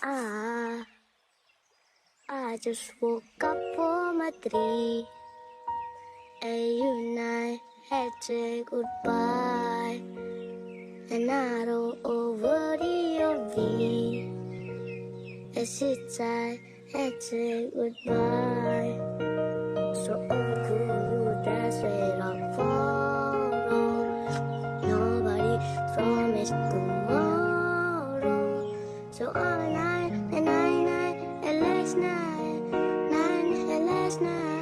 I, I just woke up from a tree, and you and I had to say goodbye. And I roll over the OV, as it's I had to say goodbye. So could you just wait up follow? Nobody promised tomorrow. So all night and last night, and last night.